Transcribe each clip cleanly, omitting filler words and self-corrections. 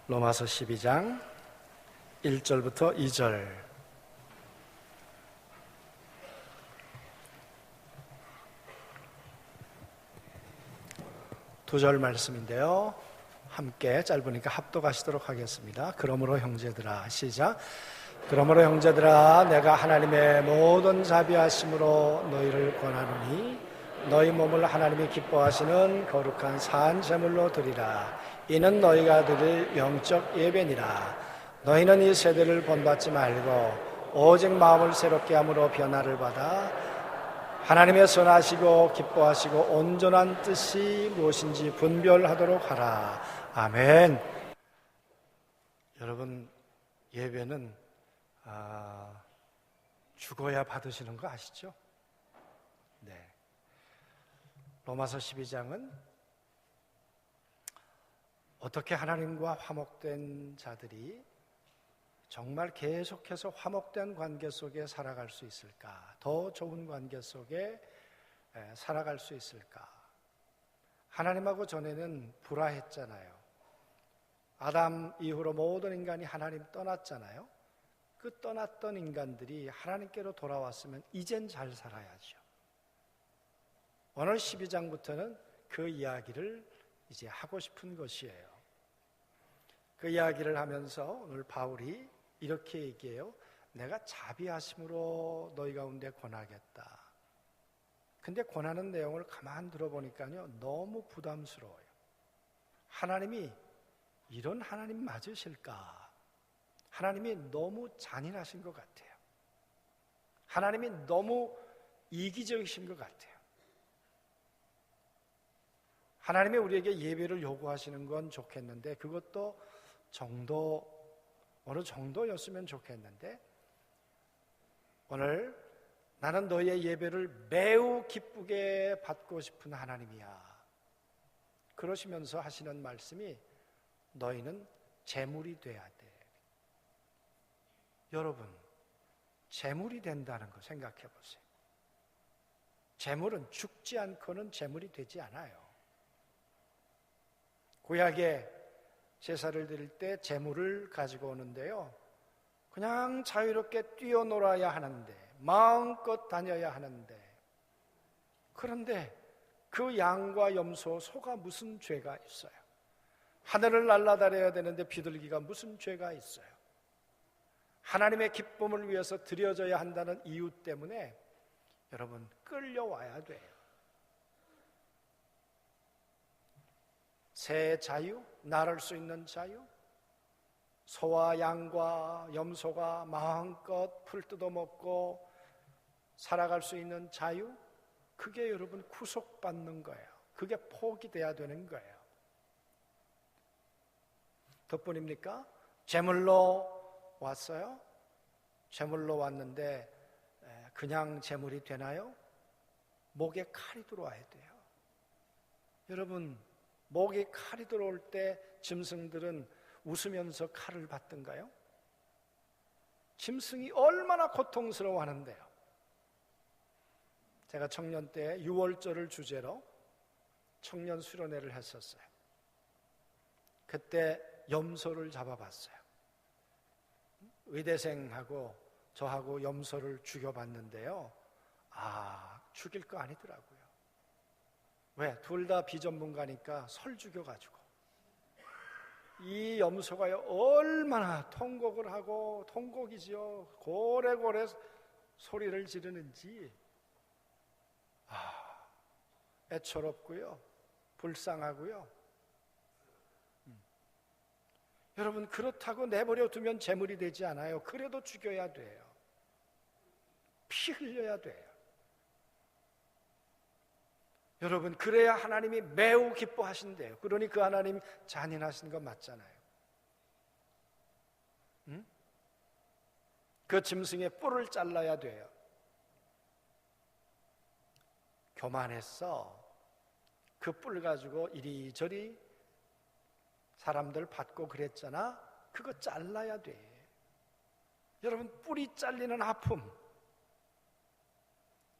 로마서 12장 1절부터 2절. 두 절 말씀인데요, 함께 짧으니까 합독하시도록 하겠습니다. 그러므로 형제들아, 시작. 그러므로 형제들아, 내가 하나님의 모든 자비하심으로 너희를 권하노니 너희 몸을 하나님이 기뻐하시는 거룩한 산 제물로 드리라. 이는 너희가 드릴 영적 예배니라. 너희는 이 세대를 본받지 말고 오직 마음을 새롭게 함으로 변화를 받아 하나님의 선하시고 기뻐하시고 온전한 뜻이 무엇인지 분별하도록 하라. 아멘. 여러분, 예배는 죽어야 받으시는 거 아시죠? 네. 로마서 12장은 어떻게 하나님과 화목된 자들이 정말 계속해서 화목된 관계 속에 살아갈 수 있을까? 더 좋은 관계 속에 살아갈 수 있을까? 하나님하고 전에는 불화했잖아요. 아담 이후로 모든 인간이 하나님 떠났잖아요. 그 떠났던 인간들이 하나님께로 돌아왔으면 이젠 잘 살아야죠. 오늘 12장부터는 그 이야기를 이제 하고 싶은 것이에요. 그 이야기를 하면서 오늘 바울이 이렇게 얘기해요. 내가 자비하심으로 너희 가운데 권하겠다. 근데 권하는 내용을 가만 들어보니까요, 너무 부담스러워요. 하나님이 이런 하나님 맞으실까? 하나님이 너무 잔인하신 것 같아요. 하나님이 너무 이기적이신 것 같아요. 하나님이 우리에게 예배를 요구하시는 건 좋겠는데 그것도 어느 정도였으면 좋겠는데, 오늘 나는 너희의 예배를 매우 기쁘게 받고 싶은 하나님이야. 그러시면서 하시는 말씀이 너희는 재물이 돼야 돼. 여러분, 재물이 된다는 거 생각해 보세요. 재물은 죽지 않고는 재물이 되지 않아요. 구약에 제사를 드릴 때 제물을 가지고 오는데요, 그냥 자유롭게 뛰어놀아야 하는데, 마음껏 다녀야 하는데, 그런데 그 양과 염소, 소가 무슨 죄가 있어요? 하늘을 날아다녀야 되는데 비둘기가 무슨 죄가 있어요? 하나님의 기쁨을 위해서 드려져야 한다는 이유 때문에 여러분, 끌려와야 돼요. 새의 자유, 나를 수 있는 자유, 소와 양과 염소가 마음껏 풀 뜯어먹고 살아갈 수 있는 자유, 그게 여러분 구속받는 거예요. 그게 포기돼야 되는 거예요. 덕분입니까? 제물로 왔어요? 제물로 왔는데 그냥 제물이 되나요? 목에 칼이 들어와야 돼요. 여러분, 목에 칼이 들어올 때 짐승들은 웃으면서 칼을 받던가요? 짐승이 얼마나 고통스러워하는데요. 제가 청년 때 6월절을 주제로 청년 수련회를 했었어요. 그때 염소를 잡아봤어요. 의대생하고 저하고 염소를 죽여봤는데요, 죽일 거 아니더라고요. 왜? 둘 다 비전문가니까 설 죽여가지고 이 염소가 얼마나 통곡을 하고, 통곡이지요, 고래고래 소리를 지르는지 애처롭고요, 불쌍하고요. 여러분, 그렇다고 내버려 두면 재물이 되지 않아요. 그래도 죽여야 돼요. 피 흘려야 돼요. 여러분, 그래야 하나님이 매우 기뻐하신대요. 그러니 그 하나님 잔인하신 거 맞잖아요. 응? 그 짐승의 뿔을 잘라야 돼요. 교만했어. 그 뿔 가지고 이리저리 사람들 받고 그랬잖아. 그거 잘라야 돼. 여러분, 뿔이 잘리는 아픔,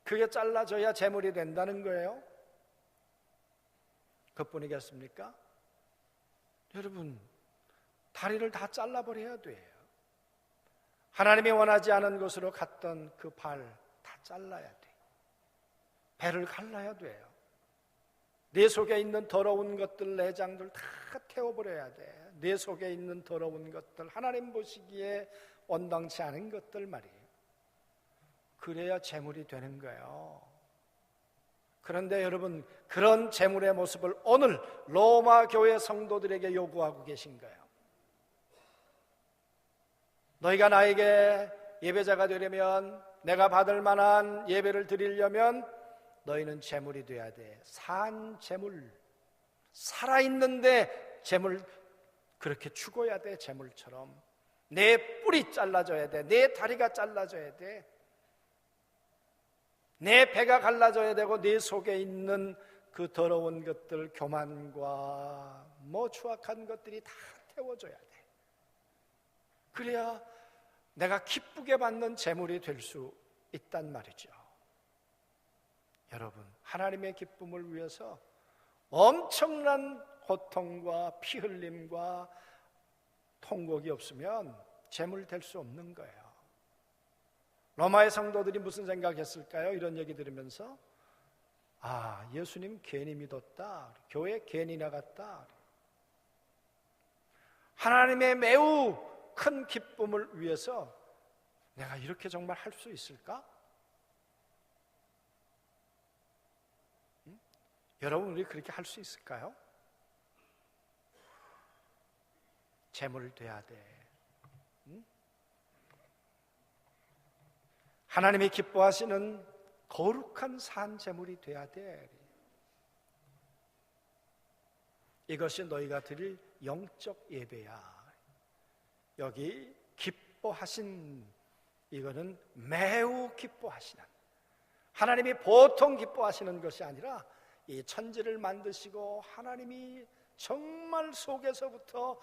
그게 잘라져야 재물이 된다는 거예요. 그뿐이겠습니까? 여러분, 다리를 다 잘라버려야 돼요. 하나님이 원하지 않은 곳으로 갔던 그 발 다 잘라야 돼. 배를 갈라야 돼요. 내 속에 있는 더러운 것들, 내장들 다 태워버려야 돼. 내 속에 있는 더러운 것들, 하나님 보시기에 온당치 않은 것들 말이에요. 그래야 재물이 되는 거예요. 그런데 여러분, 그런 재물의 모습을 오늘 로마 교회 성도들에게 요구하고 계신 거예요. 너희가 나에게 예배자가 되려면, 내가 받을 만한 예배를 드리려면 너희는 재물이 돼야 돼. 산 재물, 살아있는데 재물 그렇게 죽어야 돼. 재물처럼 내 뿔이 잘라져야 돼. 내 다리가 잘라져야 돼. 내 배가 갈라져야 되고, 내 속에 있는 그 더러운 것들, 교만과 추악한 것들이 다 태워져야 돼. 그래야 내가 기쁘게 받는 재물이 될 수 있단 말이죠. 여러분, 하나님의 기쁨을 위해서 엄청난 고통과 피 흘림과 통곡이 없으면 재물 될 수 없는 거예요. 로마의 성도들이 무슨 생각했을까요? 이런 얘기 들으면서 예수님 괜히 믿었다, 교회 괜히 나갔다. 하나님의 매우 큰 기쁨을 위해서 내가 이렇게 정말 할 수 있을까? 여러분, 우리 그렇게 할 수 있을까요? 재물 돼야 돼. 하나님이 기뻐하시는 거룩한 산 재물이 돼야 돼. 이것이 너희가 드릴 영적 예배야. 여기 기뻐하신, 이거는 매우 기뻐하시는, 하나님이 보통 기뻐하시는 것이 아니라 이 천지를 만드시고 하나님이 정말 속에서부터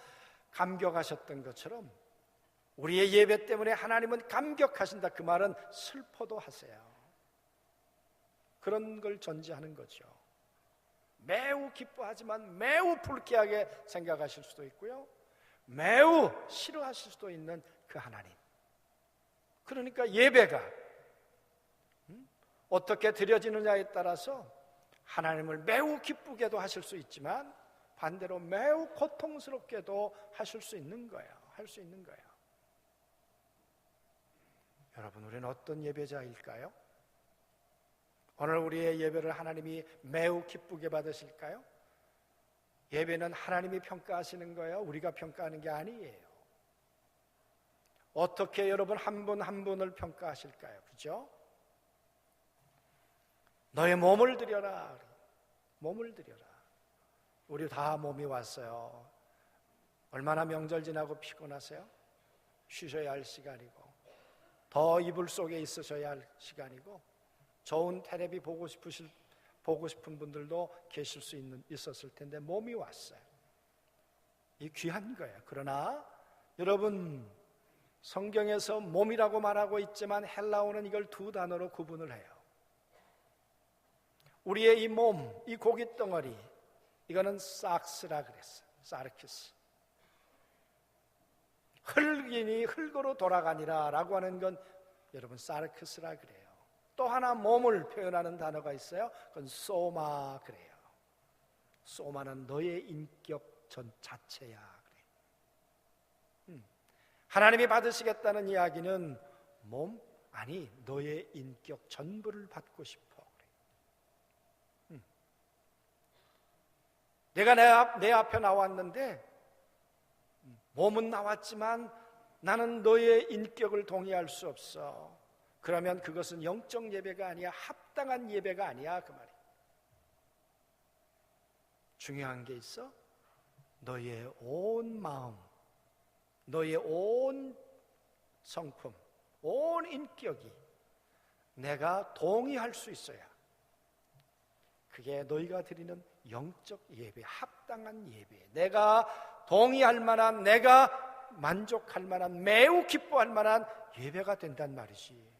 감격하셨던 것처럼 우리의 예배 때문에 하나님은 감격하신다. 그 말은 슬퍼도 하세요. 그런 걸 전제하는 거죠. 매우 기뻐하지만 매우 불쾌하게 생각하실 수도 있고요, 매우 싫어하실 수도 있는 그 하나님. 그러니까 예배가 어떻게 드려지느냐에 따라서 하나님을 매우 기쁘게도 하실 수 있지만 반대로 매우 고통스럽게도 하실 수 있는 거예요. 할 수 있는 거예요. 여러분, 우리는 어떤 예배자일까요? 오늘 우리의 예배를 하나님이 매우 기쁘게 받으실까요? 예배는 하나님이 평가하시는 거예요. 우리가 평가하는 게 아니에요. 어떻게 여러분 한 분 한 분을 평가하실까요? 그죠? 너의 몸을 드려라. 몸을 드려라. 우리 다 몸이 왔어요. 얼마나 명절 지나고 피곤하세요? 쉬셔야 할 시간이고, 더 이불 속에 있으셔야 할 시간이고, 좋은 텔레비 보고 싶은 분들도 계실 수 있었을 텐데 몸이 왔어요. 이 귀한 거예요. 그러나 여러분, 성경에서 몸이라고 말하고 있지만 헬라어는 이걸 두 단어로 구분을 해요. 우리의 이 몸, 이 고깃덩어리, 이거는 삭스라 그랬어요. 사르키스. 흙이니 흙으로 돌아가니라 라고 하는 건 여러분 사르크스라 그래요. 또 하나 몸을 표현하는 단어가 있어요. 그건 소마 그래요. 소마는 너의 인격 전 자체야 그래. 하나님이 받으시겠다는 이야기는 몸, 아니 너의 인격 전부를 받고 싶어 그래. 내가 내 앞에 나왔는데 몸은 나왔지만 나는 너의 인격을 동의할 수 없어. 그러면 그것은 영적 예배가 아니야. 합당한 예배가 아니야. 그 말이. 중요한 게 있어. 너의 온 마음, 너의 온 성품, 온 인격이 내가 동의할 수 있어야 그게 너희가 드리는 영적 예배, 합당한 예배, 내가 동의할 만한, 내가 만족할 만한, 매우 기뻐할 만한 예배가 된단 말이지.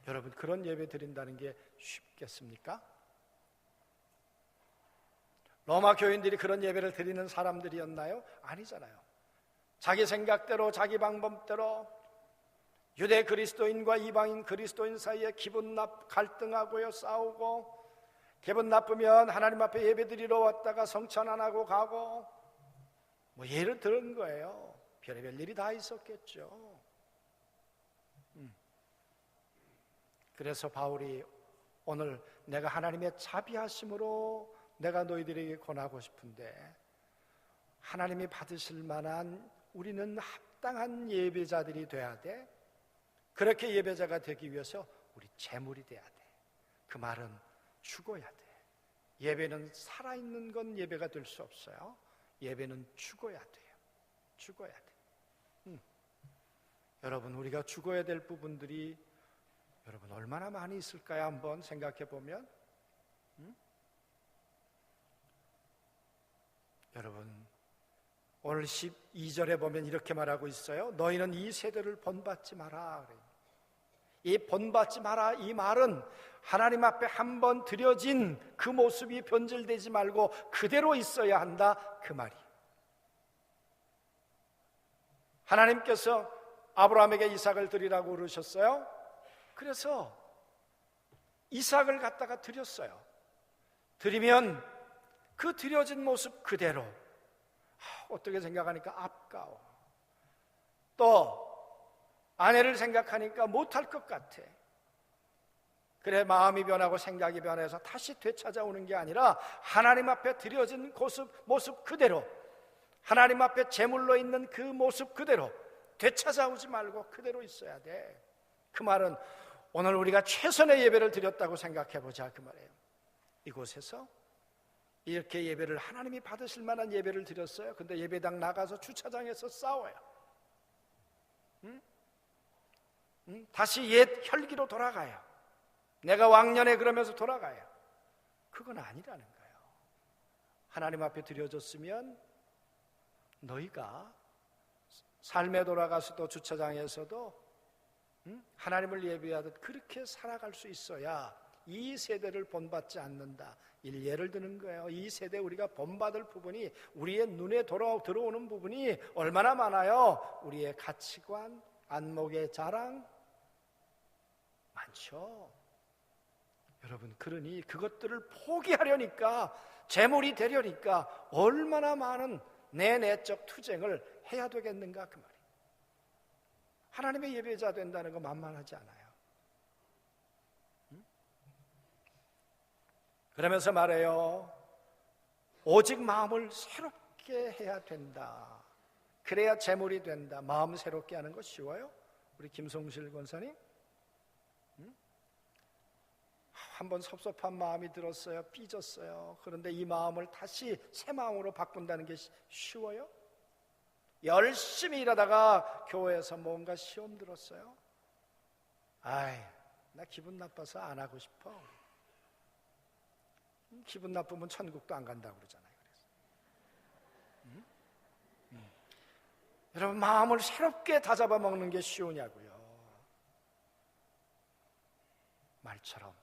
여러분, 그런 예배 드린다는 게 쉽겠습니까? 로마 교인들이 그런 예배를 드리는 사람들이었나요? 아니잖아요. 자기 생각대로 자기 방법대로 유대 그리스도인과 이방인 그리스도인 사이에 갈등하고요, 싸우고, 기분 나쁘면 하나님 앞에 예배 드리러 왔다가 성찬 안 하고 가고, 뭐 예를 들은 거예요. 별의별 일이 다 있었겠죠. 그래서 바울이 오늘 내가 하나님의 자비하심으로 내가 너희들에게 권하고 싶은데, 하나님이 받으실 만한 우리는 합당한 예배자들이 돼야 돼. 그렇게 예배자가 되기 위해서 우리 재물이 돼야 돼. 그 말은 죽어야 돼. 예배는 살아있는 건 예배가 될 수 없어요. 예배는 죽어야 돼요. 죽어야 돼. 여러분, 우리가 죽어야 될 부분들이 여러분 얼마나 많이 있을까요? 한번 생각해 보면, 여러분 오늘 12절에 보면 이렇게 말하고 있어요. 너희는 이 세대를 본받지 마라. 이 본받지 마라, 이 말은 하나님 앞에 한번 드려진 그 모습이 변질되지 말고 그대로 있어야 한다, 그 말이. 하나님께서 아브라함에게 이삭을 드리라고 그러셨어요. 그래서 이삭을 갖다가 드렸어요. 드리면 그 드려진 모습 그대로, 어떻게 생각하니까 아까워. 또 아내를 생각하니까 못할 것 같아. 그래, 마음이 변하고 생각이 변해서 다시 되찾아오는 게 아니라 하나님 앞에 드려진 모습 그대로, 하나님 앞에 제물로 있는 그 모습 그대로 되찾아오지 말고 그대로 있어야 돼. 그 말은 오늘 우리가 최선의 예배를 드렸다고 생각해보자, 그 말이에요. 이곳에서 이렇게 예배를, 하나님이 받으실 만한 예배를 드렸어요. 근데 예배당 나가서 주차장에서 싸워요. 다시 옛 혈기로 돌아가요. 내가 왕년에 그러면서 돌아가요. 그건 아니라는 거예요. 하나님 앞에 드려졌으면 너희가 삶에 돌아가서도 주차장에서도 하나님을 예배하듯 그렇게 살아갈 수 있어야 이 세대를 본받지 않는다. 예를 드는 거예요. 이 세대 우리가 본받을 부분이, 우리의 눈에 들어오는 부분이 얼마나 많아요. 우리의 가치관, 안목의 자랑 많죠. 여러분, 그러니 그것들을 포기하려니까, 재물이 되려니까 얼마나 많은 내적 투쟁을 해야 되겠는가, 그 말이에요. 하나님의 예배자 된다는 거 만만하지 않아요. 그러면서 말해요. 오직 마음을 새롭게 해야 된다. 그래야 재물이 된다. 마음 새롭게 하는 거 쉬워요? 우리 김성실 권사님? 한번 섭섭한 마음이 들었어요. 삐졌어요. 그런데 이 마음을 다시 새 마음으로 바꾼다는 게 쉬워요? 열심히 일하다가 교회에서 뭔가 시험 들었어요. 나 기분 나빠서 안 하고 싶어. 기분 나쁘면 천국도 안 간다고 그러잖아요. 그래서. 여러분, 마음을 새롭게 다잡아 먹는 게 쉬우냐고요. 말처럼.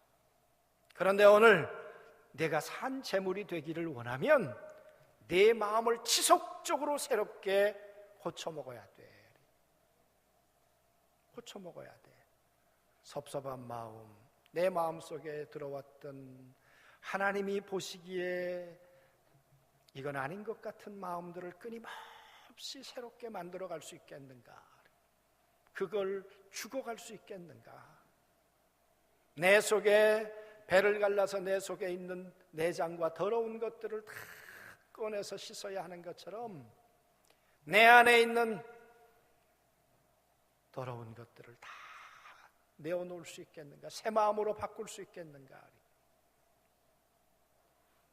그런데 오늘 내가 산 재물이 되기를 원하면 내 마음을 지속적으로 새롭게 고쳐 먹어야 돼. 고쳐 먹어야 돼. 섭섭한 마음, 내 마음속에 들어왔던 하나님이 보시기에 이건 아닌 것 같은 마음들을 끊임없이 새롭게 만들어갈 수 있겠는가? 그걸 죽어갈 수 있겠는가? 내 속에 배를 갈라서 내 속에 있는 내장과 더러운 것들을 다 꺼내서 씻어야 하는 것처럼 내 안에 있는 더러운 것들을 다 내어놓을 수 있겠는가? 새 마음으로 바꿀 수 있겠는가?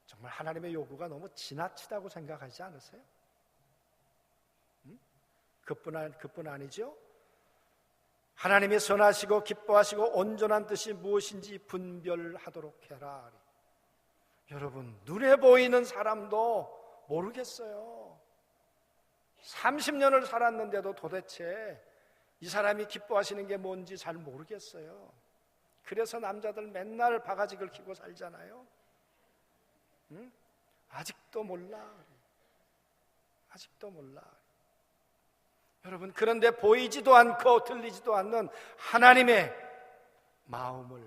정말 하나님의 요구가 너무 지나치다고 생각하지 않으세요? 그뿐 아니죠? 하나님이 선하시고 기뻐하시고 온전한 뜻이 무엇인지 분별하도록 해라. 여러분, 눈에 보이는 사람도 모르겠어요. 30년을 살았는데도 도대체 이 사람이 기뻐하시는 게 뭔지 잘 모르겠어요. 그래서 남자들 맨날 바가지 긁히고 살잖아요. 아직도 몰라. 아직도 몰라. 여러분, 그런데 보이지도 않고 들리지도 않는 하나님의 마음을,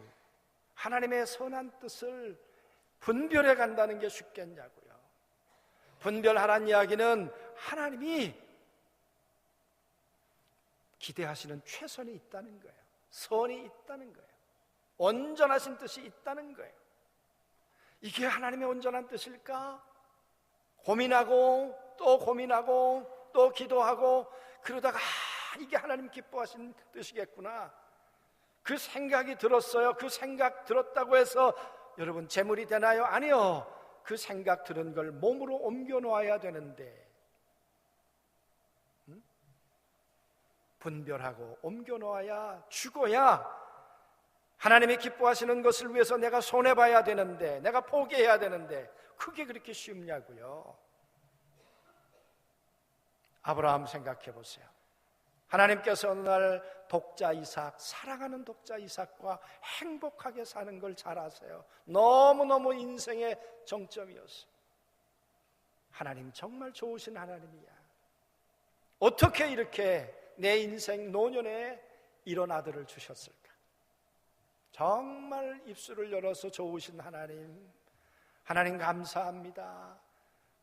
하나님의 선한 뜻을 분별해 간다는 게 쉽겠냐고요. 분별하라는 이야기는 하나님이 기대하시는 최선이 있다는 거예요. 선이 있다는 거예요. 온전하신 뜻이 있다는 거예요. 이게 하나님의 온전한 뜻일까? 고민하고 또 고민하고 또 기도하고 그러다가 이게 하나님 기뻐하신 뜻이겠구나. 그 생각이 들었어요. 그 생각 들었다고 해서 여러분 재물이 되나요? 아니요. 그 생각 들은 걸 몸으로 옮겨 놓아야 되는데, 분별하고 옮겨 놓아야, 죽어야 하나님이 기뻐하시는 것을 위해서 내가 손해봐야 되는데, 내가 포기해야 되는데, 그게 그렇게 쉽냐고요. 아브라함 생각해 보세요. 하나님께서 어느 날 독자 이삭, 사랑하는 독자 이삭과 행복하게 사는 걸 잘 아세요. 너무너무 인생의 정점이었어요. 하나님 정말 좋으신 하나님이야. 어떻게 이렇게 내 인생 노년에 이런 아들을 주셨을까? 정말 입술을 열어서 좋으신 하나님, 하나님 감사합니다.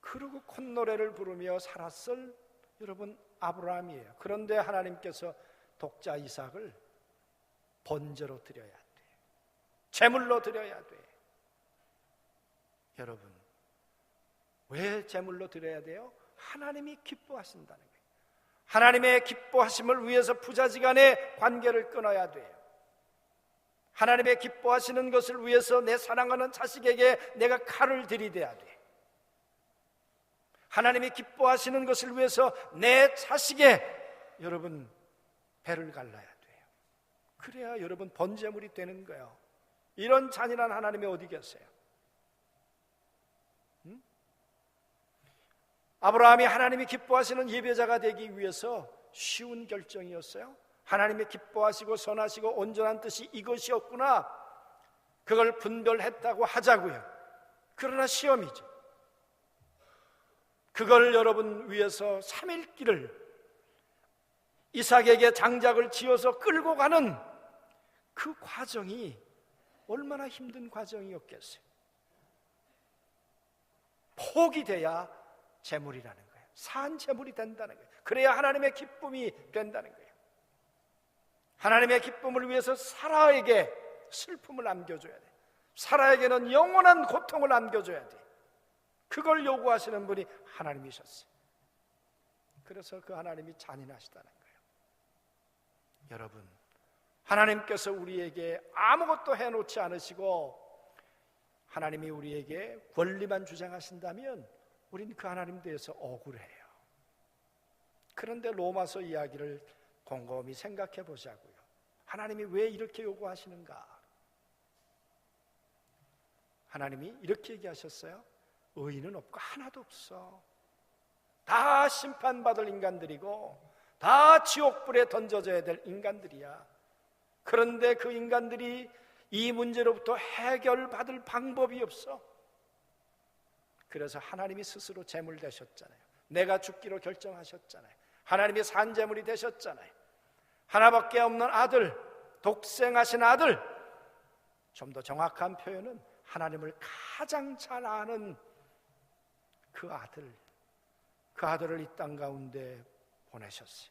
그러고 콧노래를 부르며 살았을 여러분 아브라함이에요. 그런데 하나님께서 독자 이삭을 번제로 드려야 돼. 제물로 드려야 돼. 여러분, 왜 제물로 드려야 돼요? 하나님이 기뻐하신다는 거예요. 하나님의 기뻐하심을 위해서 부자지간의 관계를 끊어야 돼요. 하나님의 기뻐하시는 것을 위해서 내 사랑하는 자식에게 내가 칼을 들이대야 돼. 하나님이 기뻐하시는 것을 위해서 내 자식의 여러분 배를 갈라야 돼요. 그래야 여러분 번제물이 되는 거예요. 이런 잔인한 하나님이 어디 계세요? 아브라함이 하나님이 기뻐하시는 예배자가 되기 위해서 쉬운 결정이었어요? 하나님이 기뻐하시고 선하시고 온전한 뜻이 이것이었구나, 그걸 분별했다고 하자고요. 그러나 시험이죠. 그걸 여러분 위해서 3일길을 이삭에게 장작을 지어서 끌고 가는 그 과정이 얼마나 힘든 과정이었겠어요. 포기돼야 제물이라는 거예요. 산 제물이 된다는 거예요. 그래야 하나님의 기쁨이 된다는 거예요. 하나님의 기쁨을 위해서 사라에게 슬픔을 안겨줘야 돼요. 사라에게는 영원한 고통을 안겨줘야 돼요. 그걸 요구하시는 분이 하나님이셨어요. 그래서 그 하나님이 잔인하시다는 거예요. 여러분, 하나님께서 우리에게 아무것도 해놓지 않으시고 하나님이 우리에게 권리만 주장하신다면 우린 그 하나님 대해서 억울해요. 그런데 로마서 이야기를 곰곰이 생각해 보자고요. 하나님이 왜 이렇게 요구하시는가? 하나님이 이렇게 얘기하셨어요. 의인은 없고 하나도 없어. 다 심판받을 인간들이고 다 지옥불에 던져져야 될 인간들이야. 그런데 그 인간들이 이 문제로부터 해결받을 방법이 없어. 그래서 하나님이 스스로 제물 되셨잖아요. 내가 죽기로 결정하셨잖아요. 하나님이 산제물이 되셨잖아요. 하나밖에 없는 아들, 독생하신 아들, 좀 더 정확한 표현은 하나님을 가장 잘 아는 그 아들을 이 땅 가운데 보내셨어요.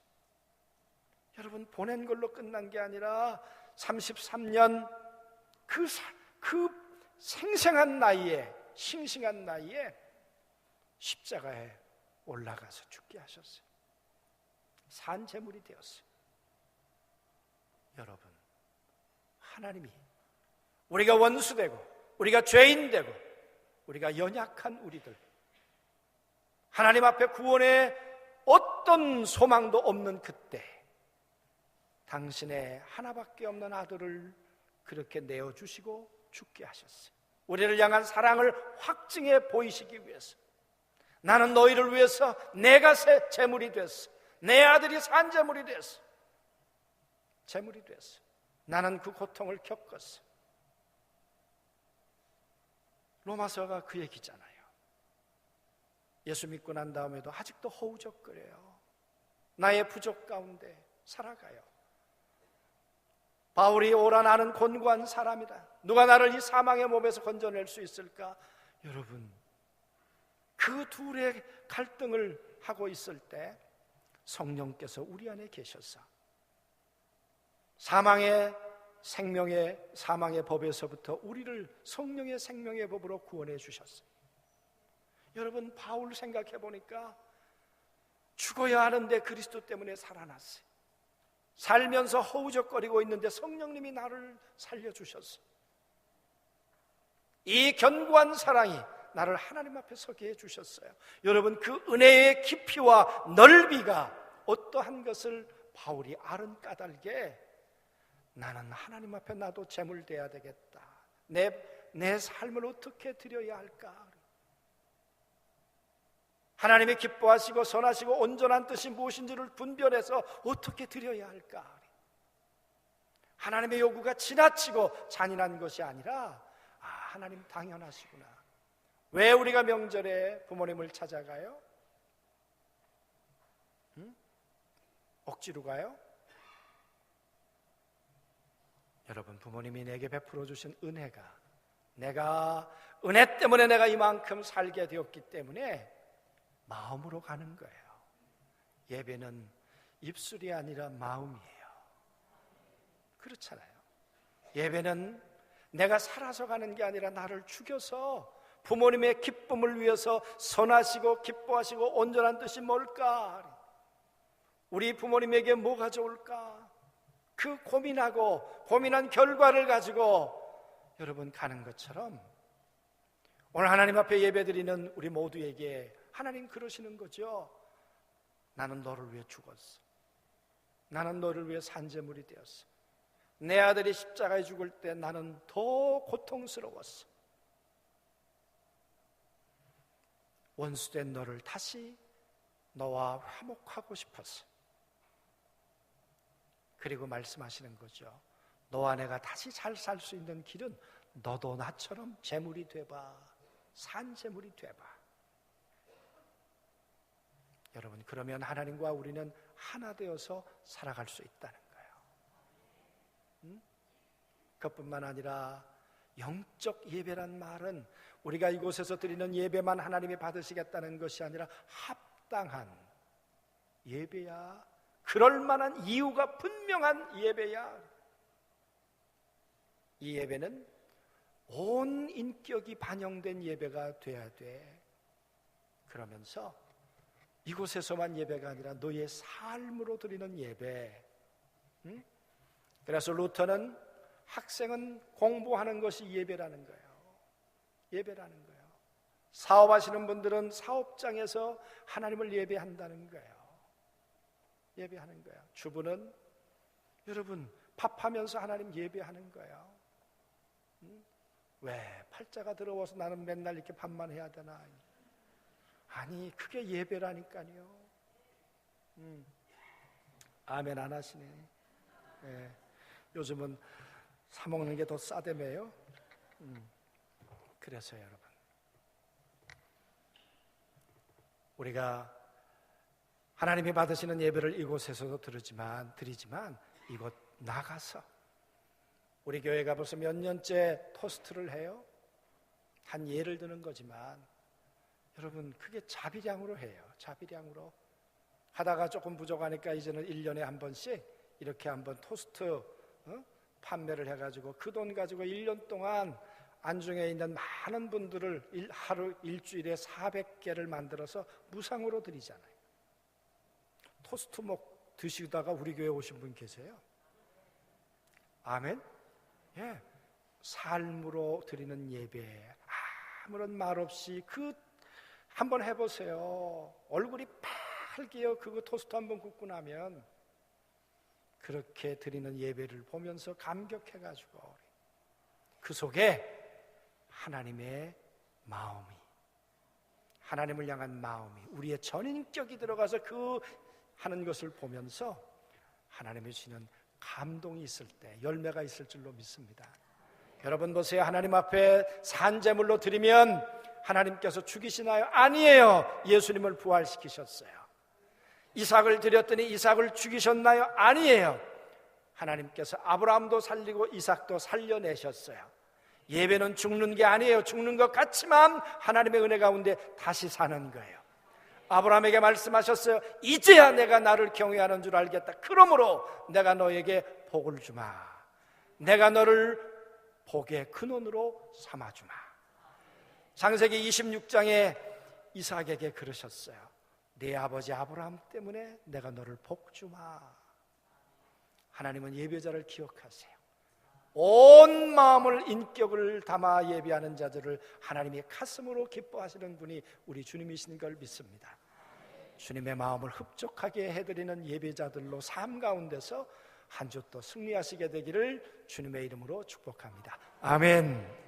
여러분, 보낸 걸로 끝난 게 아니라 33년 그 생생한 나이에, 싱싱한 나이에 십자가에 올라가서 죽게 하셨어요. 산제물이 되었어요. 여러분, 하나님이 우리가 원수되고 우리가 죄인되고 우리가 연약한 우리들, 하나님 앞에 구원의 어떤 소망도 없는 그때 당신의 하나밖에 없는 아들을 그렇게 내어주시고 죽게 하셨어요. 우리를 향한 사랑을 확증해 보이시기 위해서. 나는 너희를 위해서 내가 제물이 됐어. 내 아들이 산제물이 됐어. 제물이 됐어. 나는 그 고통을 겪었어. 로마서가 그 얘기잖아요. 예수 믿고 난 다음에도 아직도 허우적거려요. 나의 부족 가운데 살아가요. 바울이 오라 나는 곤고한 사람이다. 누가 나를 이 사망의 몸에서 건져낼 수 있을까? 여러분, 그 둘의 갈등을 하고 있을 때 성령께서 우리 안에 계셔서 사망의 법에서부터 우리를 성령의 생명의 법으로 구원해 주셨어요. 여러분, 바울 생각해 보니까 죽어야 하는데 그리스도 때문에 살아났어요. 살면서 허우적거리고 있는데 성령님이 나를 살려주셨어요. 이 견고한 사랑이 나를 하나님 앞에 서게 해주셨어요. 여러분, 그 은혜의 깊이와 넓이가 어떠한 것을 바울이 아는 까닭에 나는 하나님 앞에 나도 제물돼야 되겠다. 내 삶을 어떻게 드려야 할까? 하나님이 기뻐하시고 선하시고 온전한 뜻이 무엇인지를 분별해서 어떻게 드려야 할까? 하나님의 요구가 지나치고 잔인한 것이 아니라 하나님 당연하시구나. 왜 우리가 명절에 부모님을 찾아가요? 억지로 가요? 여러분, 부모님이 내게 베풀어 주신 은혜가 은혜 때문에 내가 이만큼 살게 되었기 때문에 마음으로 가는 거예요. 예배는 입술이 아니라 마음이에요. 그렇잖아요. 예배는 내가 살아서 가는 게 아니라 나를 죽여서 부모님의 기쁨을 위해서 선하시고 기뻐하시고 온전한 뜻이 뭘까? 우리 부모님에게 뭐가 좋을까? 그 고민한 결과를 가지고 여러분 가는 것처럼 오늘 하나님 앞에 예배드리는 우리 모두에게 하나님 그러시는 거죠. 나는 너를 위해 죽었어. 나는 너를 위해 산제물이 되었어. 내 아들이 십자가에 죽을 때 나는 더 고통스러웠어. 원수된 너를 다시 너와 화목하고 싶었어. 그리고 말씀하시는 거죠. 너와 내가 다시 잘 살 수 있는 길은 너도 나처럼 제물이 돼봐. 산제물이 돼봐. 여러분, 그러면 하나님과 우리는 하나 되어서 살아갈 수 있다는 거예요. 그것뿐만 아니라 영적 예배란 말은 우리가 이곳에서 드리는 예배만 하나님이 받으시겠다는 것이 아니라 합당한 예배야. 그럴 만한 이유가 분명한 예배야. 이 예배는 온 인격이 반영된 예배가 돼야 돼. 그러면서 이곳에서만 예배가 아니라 너의 삶으로 드리는 예배. 그래서 루터는 학생은 공부하는 것이 예배라는 거예요. 예배라는 거예요. 사업하시는 분들은 사업장에서 하나님을 예배한다는 거예요. 예배하는 거예요. 주부는 여러분 밥하면서 하나님 예배하는 거예요. 왜 팔자가 더러워서 나는 맨날 이렇게 밥만 해야 되나? 아니, 그게 예배라니까요. 아멘 안 하시네. 네. 요즘은 사 먹는 게 더 싸다며요. 그래서 여러분, 우리가 하나님이 받으시는 예배를 이곳에서도 드리지만 이곳 나가서 우리 교회가 벌써 몇 년째 토스트를 해요. 한 예를 드는 거지만 여러분, 그게 자비량으로 해요. 자비량으로 하다가 조금 부족하니까 이제는 1년에 한 번씩 이렇게 한번 토스트 판매를 해가지고 그 돈 가지고 1년 동안 안중에 있는 많은 분들을 하루 일주일에 400개를 만들어서 무상으로 드리잖아요. 토스트 드시다가 우리 교회 오신 분 계세요? 아멘? 예. 삶으로 드리는 예배, 아무런 말 없이 한번 해보세요. 얼굴이 빨개요. 그거 토스트 한번 굽고 나면. 그렇게 드리는 예배를 보면서 감격해가지고 그 속에 하나님의 마음이, 하나님을 향한 마음이, 우리의 전인격이 들어가서 그 하는 것을 보면서 하나님이 주시는 감동이 있을 때 열매가 있을 줄로 믿습니다. 여러분 보세요. 하나님 앞에 산제물로 드리면 하나님께서 죽이시나요? 아니에요. 예수님을 부활시키셨어요. 이삭을 드렸더니 이삭을 죽이셨나요? 아니에요. 하나님께서 아브라함도 살리고 이삭도 살려내셨어요. 예배는 죽는 게 아니에요. 죽는 것 같지만 하나님의 은혜 가운데 다시 사는 거예요. 아브라함에게 말씀하셨어요. 이제야 내가 나를 경외하는 줄 알겠다. 그러므로 내가 너에게 복을 주마. 내가 너를 복의 근원으로 삼아주마. 창세기 26장에 이삭에게 그러셨어요. 네 아버지 아브라함 때문에 내가 너를 복 주마. 하나님은 예배자를 기억하세요. 온 마음을 인격을 담아 예배하는 자들을 하나님의 가슴으로 기뻐하시는 분이 우리 주님이신 걸 믿습니다. 주님의 마음을 흡족하게 해드리는 예배자들로 삶 가운데서 한 주 또 승리하시게 되기를 주님의 이름으로 축복합니다. 아멘.